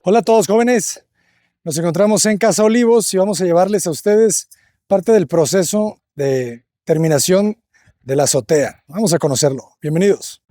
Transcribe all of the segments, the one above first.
Hola a todos jóvenes, nos encontramos en Casa Olivos y vamos a llevarles a ustedes parte del proceso de terminación de la azotea. Vamos a conocerlo. Bienvenidos.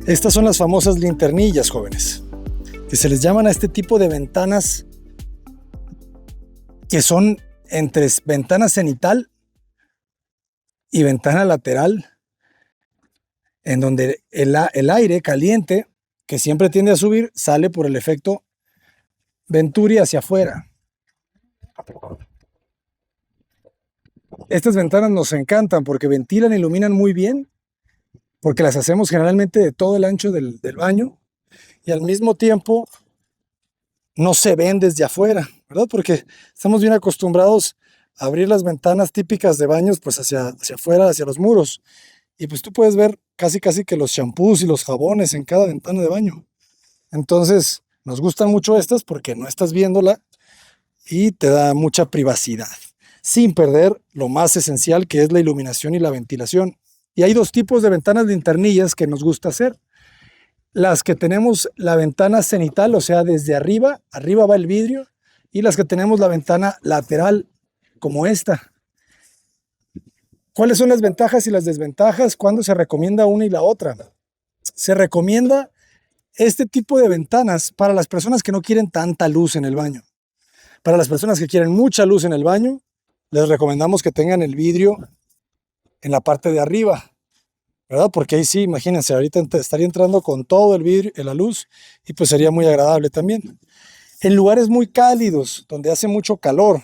Estas son las famosas linternillas, jóvenes, que se les llaman a este tipo de ventanas que son entre ventana cenital y ventana lateral, en donde el aire caliente, que siempre tiende a subir, sale por el efecto Venturi hacia afuera. Estas ventanas nos encantan porque ventilan e iluminan muy bien, porque las hacemos generalmente de todo el ancho del baño y al mismo tiempo no se ven desde afuera, ¿verdad? Porque estamos bien acostumbrados a abrir las ventanas típicas de baños pues hacia afuera, hacia los muros, y pues tú puedes ver casi que los champús y los jabones en cada ventana de baño. Entonces nos gustan mucho estas porque no estás viéndola y te da mucha privacidad, sin perder lo más esencial, que es la iluminación y la ventilación. Y hay dos tipos de ventanas linternillas que nos gusta hacer. Las que tenemos la ventana cenital, o sea, desde arriba va el vidrio, y las que tenemos la ventana lateral, como esta. ¿Cuáles son las ventajas y las desventajas? ¿Cuándo se recomienda una y la otra? Se recomienda este tipo de ventanas para las personas que no quieren tanta luz en el baño. Para las personas que quieren mucha luz en el baño, les recomendamos que tengan el vidrio en la parte de arriba, ¿verdad? Porque ahí sí, imagínense, ahorita estaría entrando con todo el vidrio en la luz y pues sería muy agradable también. En lugares muy cálidos, donde hace mucho calor,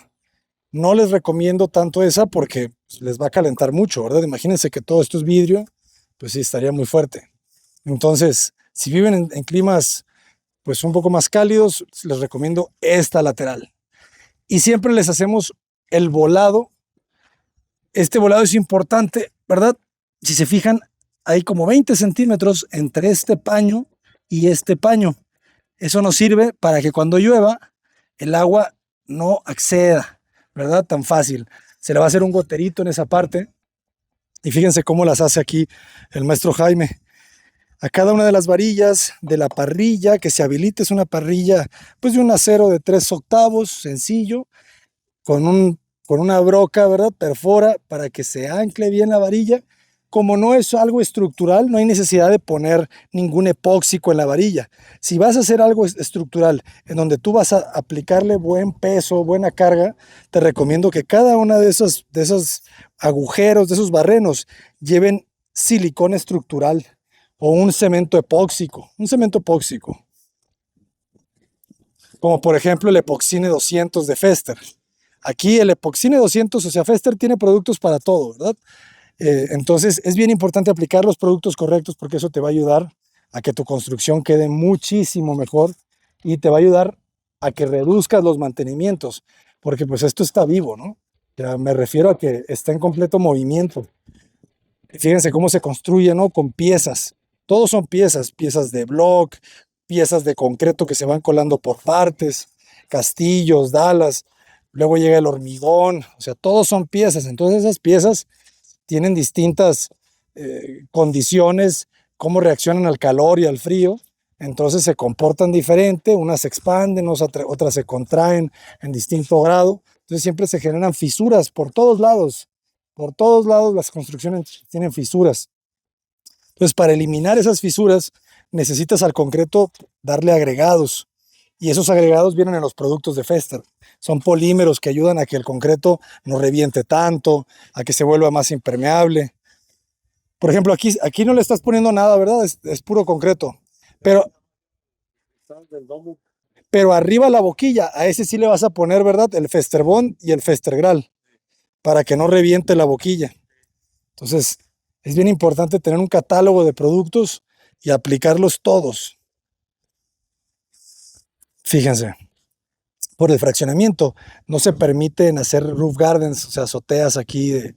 no les recomiendo tanto esa porque pues, les va a calentar mucho, ¿verdad? Imagínense que todo esto es vidrio, pues sí, estaría muy fuerte. Entonces, si viven en climas pues un poco más cálidos, les recomiendo esta lateral. Y siempre les hacemos el volado. Este volado es importante, ¿verdad? Si se fijan, hay como 20 centímetros entre este paño y este paño. Eso nos sirve para que cuando llueva, el agua no acceda, ¿verdad? Tan fácil. Se le va a hacer un goterito en esa parte. Y fíjense cómo las hace aquí el maestro Jaime. A cada una de las varillas de la parrilla que se habilite, es una parrilla pues de un acero de 3/8, sencillo, con una broca, ¿verdad? Perfora para que se ancle bien la varilla. Como no es algo estructural, no hay necesidad de poner ningún epóxico en la varilla. Si vas a hacer algo estructural en donde tú vas a aplicarle buen peso, buena carga, te recomiendo que cada una de esos agujeros, de esos barrenos, lleven silicón estructural o un cemento epóxico. Como por ejemplo el Epoxine 200 de Fester. Aquí el Epoxine 200, o sea, Fester tiene productos para todo, ¿verdad? Entonces es bien importante aplicar los productos correctos porque eso te va a ayudar a que tu construcción quede muchísimo mejor y te va a ayudar a que reduzcas los mantenimientos, porque pues esto está vivo, ¿no? Ya me refiero a que está en completo movimiento. Fíjense cómo se construye, ¿no? Con piezas. Todos son piezas de block, piezas de concreto que se van colando por partes, castillos, dalas, luego llega el hormigón, o sea, todos son piezas. Entonces esas piezas tienen distintas condiciones, cómo reaccionan al calor y al frío, entonces se comportan diferente, unas se expanden, otras se contraen en distinto grado, entonces siempre se generan fisuras por todos lados las construcciones tienen fisuras. Entonces para eliminar esas fisuras necesitas al concreto darle agregados, Y esos agregados vienen en los productos de Fester. Son polímeros que ayudan a que el concreto no reviente tanto, a que se vuelva más impermeable. Por ejemplo, aquí no le estás poniendo nada, ¿verdad? Es puro concreto. Pero, pero arriba la boquilla, a ese sí le vas a poner, ¿verdad? El Festerbond y el Festergral, para que no reviente la boquilla. Entonces, es bien importante tener un catálogo de productos y aplicarlos todos. Fíjense, por el fraccionamiento no se permiten hacer roof gardens, o sea, azoteas aquí de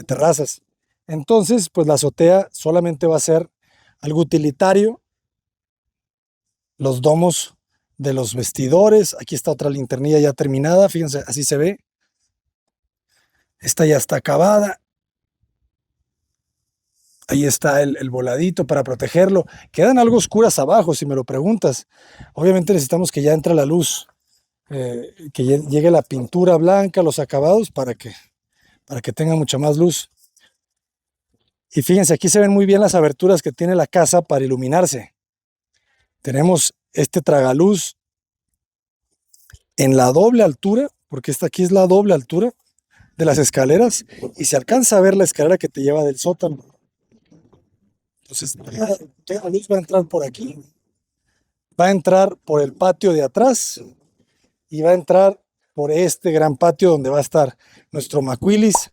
terrazas. Entonces, pues la azotea solamente va a ser algo utilitario. Los domos de los vestidores. Aquí está otra linternilla ya terminada. Fíjense, así se ve. Esta ya está acabada. Ahí está el voladito para protegerlo. Quedan algo oscuras abajo, si me lo preguntas. Obviamente necesitamos que ya entre la luz, que llegue la pintura blanca, los acabados, para que tenga mucha más luz. Y fíjense, aquí se ven muy bien las aberturas que tiene la casa para iluminarse. Tenemos este tragaluz en la doble altura, porque esta aquí es la doble altura de las escaleras, y se alcanza a ver la escalera que te lleva del sótano. Entonces, toda la luz va a entrar por aquí, va a entrar por el patio de atrás y va a entrar por este gran patio donde va a estar nuestro macuilis,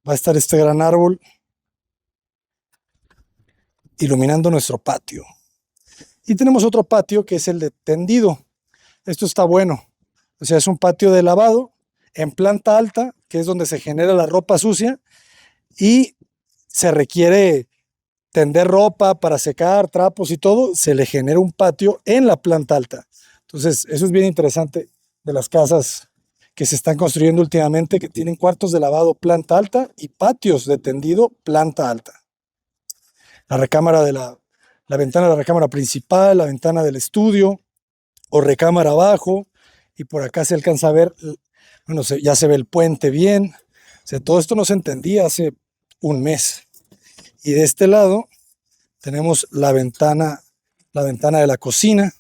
va a estar este gran árbol iluminando nuestro patio. Y tenemos otro patio que es el de tendido. Esto está bueno. O sea, es un patio de lavado en planta alta, que es donde se genera la ropa sucia y se requiere tender ropa para secar, trapos y todo, se le genera un patio en la planta alta. Entonces, eso es bien interesante de las casas que se están construyendo últimamente, que tienen cuartos de lavado planta alta y patios de tendido planta alta. La recámara la ventana de la recámara principal, la ventana del estudio o recámara abajo, y por acá se alcanza a ver, bueno, ya se ve el puente bien. O sea, todo esto no se entendía hace un mes. Y de este lado tenemos la ventana de la cocina.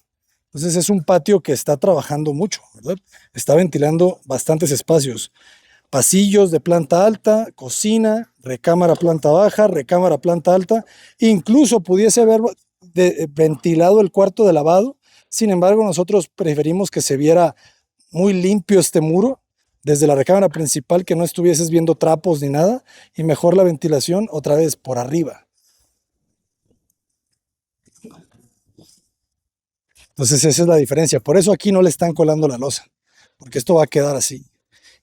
Entonces es un patio que está trabajando mucho, ¿verdad? Está ventilando bastantes espacios. Pasillos de planta alta, cocina, recámara planta baja, recámara planta alta. Incluso pudiese haber ventilado el cuarto de lavado. Sin embargo, nosotros preferimos que se viera muy limpio este muro desde la recámara principal, que no estuvieses viendo trapos ni nada, y mejor la ventilación otra vez por arriba. Entonces esa es la diferencia. Por eso aquí no le están colando la losa, porque esto va a quedar así.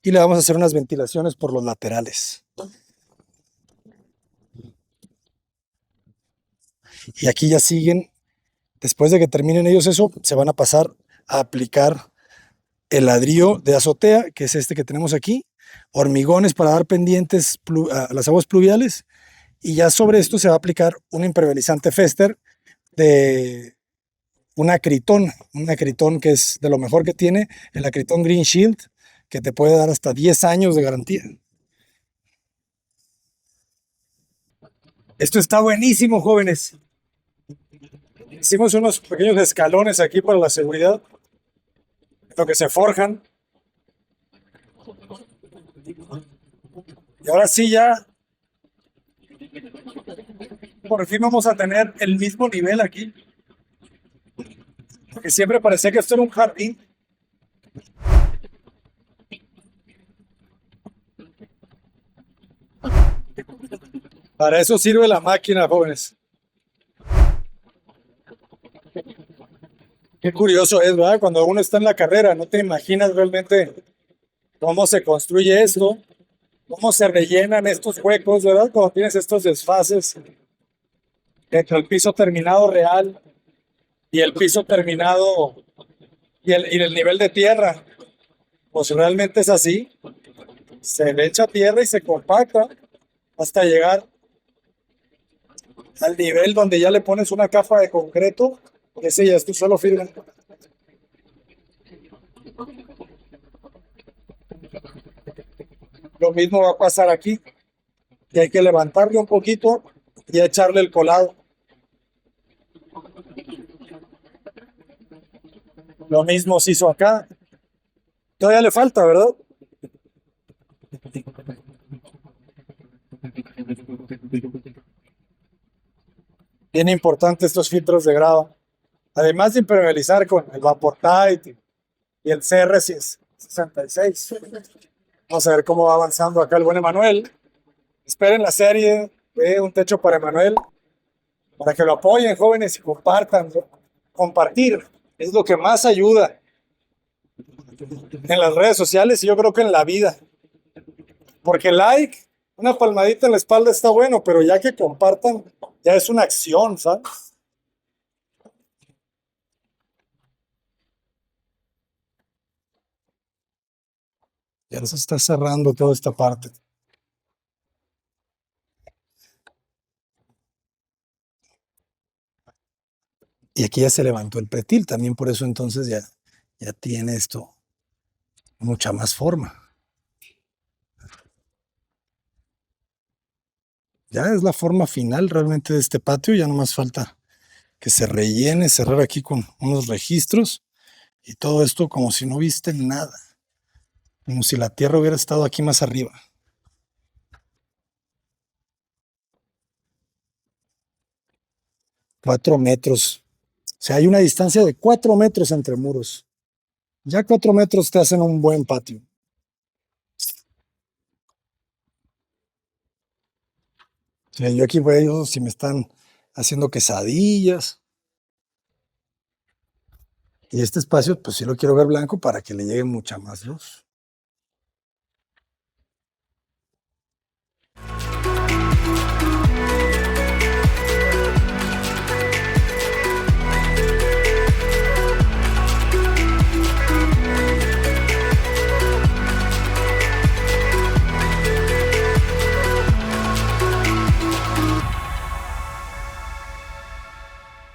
Y le vamos a hacer unas ventilaciones por los laterales. Y aquí ya siguen, después de que terminen ellos eso, se van a pasar a aplicar el ladrillo de azotea, que es este que tenemos aquí, hormigones para dar pendientes a las aguas pluviales, y ya sobre esto se va a aplicar un impermeabilizante Fester de un acritón que es de lo mejor que tiene, el acritón Green Shield, que te puede dar hasta 10 años de garantía. Esto está buenísimo, jóvenes. Hicimos unos pequeños escalones aquí para la seguridad, lo que se forjan. Y ahora sí ya, por fin vamos a tener el mismo nivel aquí. Porque siempre parecía que esto era un jardín. Para eso sirve la máquina, jóvenes. Qué curioso es, ¿verdad? Cuando uno está en la carrera, no te imaginas realmente cómo se construye esto, cómo se rellenan estos huecos, ¿verdad? Cuando tienes estos desfases entre el piso terminado real y el piso terminado y el nivel de tierra. Pues realmente es así. Se le echa tierra y se compacta hasta llegar al nivel donde ya le pones una capa de concreto, ese ya es tu suelo firme. Lo mismo va a pasar aquí, que hay que levantarle un poquito y echarle el colado. Lo mismo se hizo acá. Todavía le falta, ¿verdad? Bien importante estos filtros de grava. Además de impermeabilizar con el Vaportite y el CR66. Vamos a ver cómo va avanzando acá el buen Emanuel. Esperen la serie de Un Techo para Emanuel para que lo apoyen, jóvenes, y compartan, ¿no? Compartir es lo que más ayuda en las redes sociales y yo creo que en la vida. Porque like, una palmadita en la espalda está bueno, pero ya que compartan, ya es una acción, ¿sabes? Ya se está cerrando toda esta parte. Y aquí ya se levantó el pretil, también por eso entonces ya tiene esto mucha más forma. Ya es la forma final realmente de este patio, ya no más falta que se rellene, cerrar aquí con unos registros y todo esto como si no viste nada, como si la tierra hubiera estado aquí más arriba. 4 metros. O sea, hay una distancia de 4 metros entre muros. Ya 4 metros te hacen un buen patio. O sea, yo aquí veo si me están haciendo quesadillas. Y este espacio, pues sí lo quiero ver blanco para que le llegue mucha más luz.